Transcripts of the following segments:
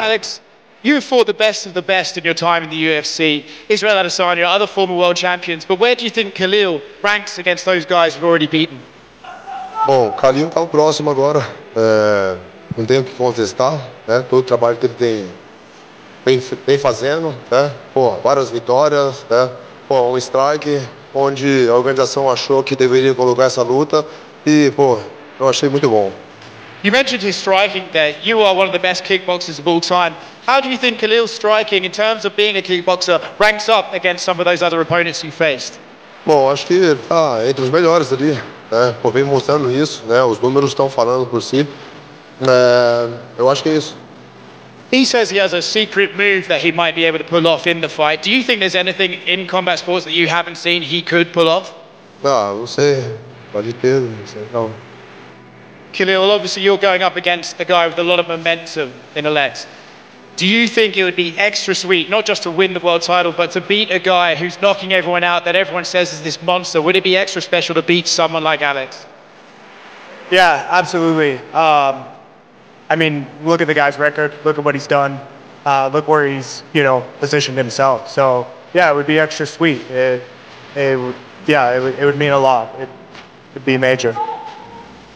Alex, you have fought the best of the best in your time in the UFC. Israel Adesanya, other former world champions. But where do you think Khalil ranks against those guys you've already beaten? Bom, o Khalil tá o próximo agora. Não tenho o que contestar, né? Todo o trabalho que ele vem fazendo, né? Pô, várias vitórias, né? Pô, um strike onde a organização achou que deveria colocar essa luta e, pô, eu achei muito bom. You mentioned his striking there. You are one of the best kickboxers of all time. How do you think Khalil's striking, in terms of being a kickboxer, ranks up against some of those other opponents you faced? Bom, acho que ele tá entre os melhores ali, né? Pô, vem mostrando isso, né? Os números estão falando por si. Eu acho que é isso. He says he has a secret move that he might be able to pull off in the fight. Do you think there's anything in combat sports that you haven't seen he could pull off? Não sei. Pode ter, não sei não. Khalil, obviously you're going up against a guy with a lot of momentum in the legs. Do you think it would be extra sweet, not just to win the world title, but to beat a guy who's knocking everyone out that everyone says is this monster? Would it be extra special to beat someone like Alex? Yeah, absolutely. I mean, look at the guy's record. Look at what he's done. Look where he's, positioned himself. So, yeah, it would be extra sweet. It would mean a lot. It'd be major.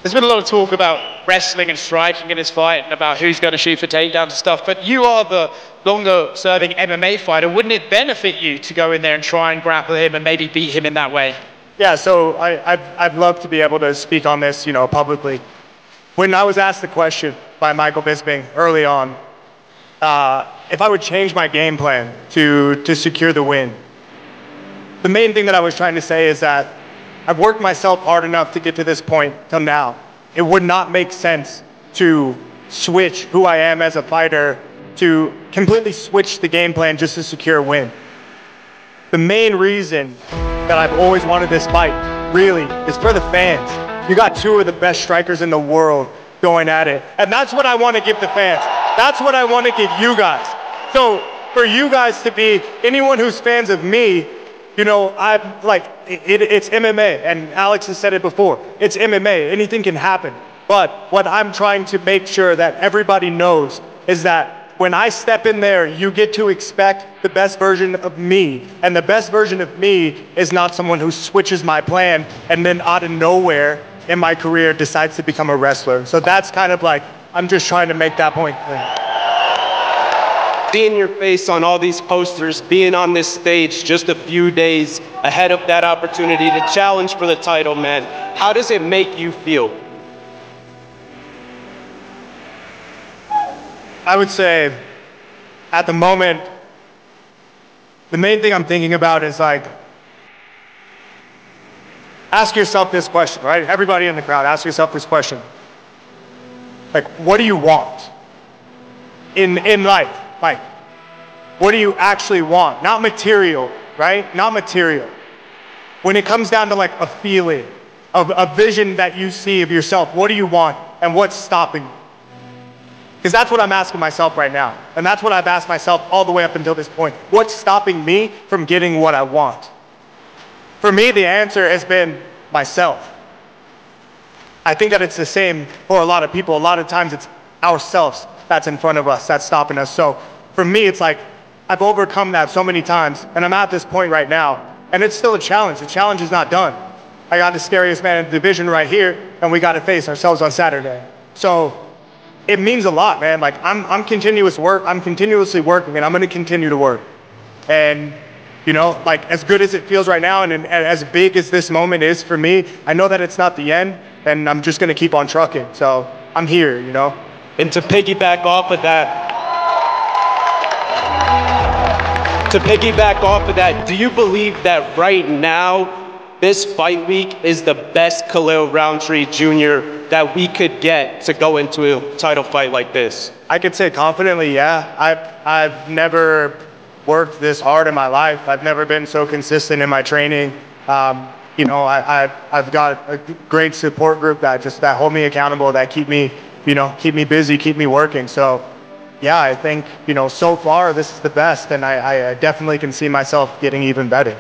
There's been a lot of talk about wrestling and striking in this fight and about who's going to shoot for takedowns and stuff, but you are the longer-serving MMA fighter. Wouldn't it benefit you to go in there and try and grapple him and maybe beat him in that way? Yeah, so I'd love to be able to speak on this, publicly. When I was asked the question by Michael Bisping early on, if I would change my game plan to secure the win, the main thing that I was trying to say is that I've worked myself hard enough to get to this point till now. It would not make sense to switch who I am as a fighter, to completely switch the game plan just to secure a win. The main reason that I've always wanted this fight, really, is for the fans. You got two of the best strikers in the world going at it. And that's what I want to give the fans. That's what I want to give you guys. So for you guys to be, anyone who's fans of me, I'm like, it's MMA, and Alex has said it before. It's MMA, anything can happen. But what I'm trying to make sure that everybody knows is that when I step in there, you get to expect the best version of me. And the best version of me is not someone who switches my plan and then out of nowhere in my career decides to become a wrestler. So that's kind of like, I'm just trying to make that point clear. Seeing your face on all these posters, being on this stage just a few days ahead of that opportunity to challenge for the title, man, how does it make you feel? I would say, at the moment, the main thing I'm thinking about is ask yourself this question, right? Everybody in the crowd, ask yourself this question. What do you want in life? What do you actually want? Not material, right? Not material. When it comes down to a feeling, a vision that you see of yourself, what do you want and what's stopping you? Because that's what I'm asking myself right now. And that's what I've asked myself all the way up until this point. What's stopping me from getting what I want? For me, the answer has been myself. I think that it's the same for a lot of people. A lot of times it's ourselves that's in front of us, that's stopping us. So for me, it's I've overcome that so many times, and I'm at this point right now, and it's still a challenge. The challenge is not done. I got the scariest man in the division right here, and we got to face ourselves on Saturday. So it means a lot, man. I'm continuous work. I'm continuously working, and I'm going to continue to work. And, as good as it feels right now, and as big as this moment is for me, I know that it's not the end, and I'm just going to keep on trucking. So I'm here, And to piggyback off of that, do you believe that right now, this fight week is the best Khalil Roundtree Jr. that we could get to go into a title fight like this? I could say confidently, yeah. I've never worked this hard in my life. I've never been so consistent in my training. I've got a great support group that hold me accountable, that keep me busy, keep me working. So yeah, I think, so far this is the best, and I definitely can see myself getting even better.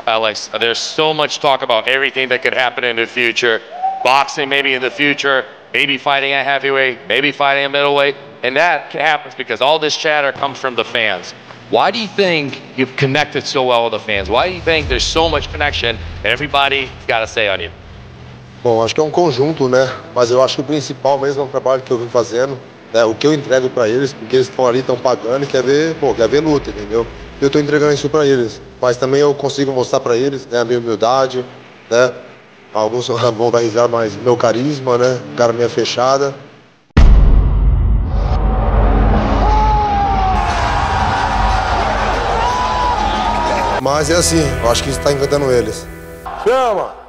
Alex, there's so much talk about everything that could happen in the future, boxing maybe in the future, maybe fighting a heavyweight, maybe fighting a middleweight, and that happens because all this chatter comes from the fans. Why do you think you've connected so well with the fans? Why do you think there's so much connection and everybody got a say on you? Bom, acho que é um conjunto, né? Mas eu acho que o principal mesmo é o trabalho que eu vim fazendo, né? O que eu entrego para eles, porque eles estão ali, estão pagando e quer ver luta, entendeu? Eu estou entregando isso para eles, mas também eu consigo mostrar para eles, né, a minha humildade, né? Alguns vão dar risada, mas meu carisma, né? Cara minha fechada. Mas é assim, eu acho que isso está encantando eles. Chama!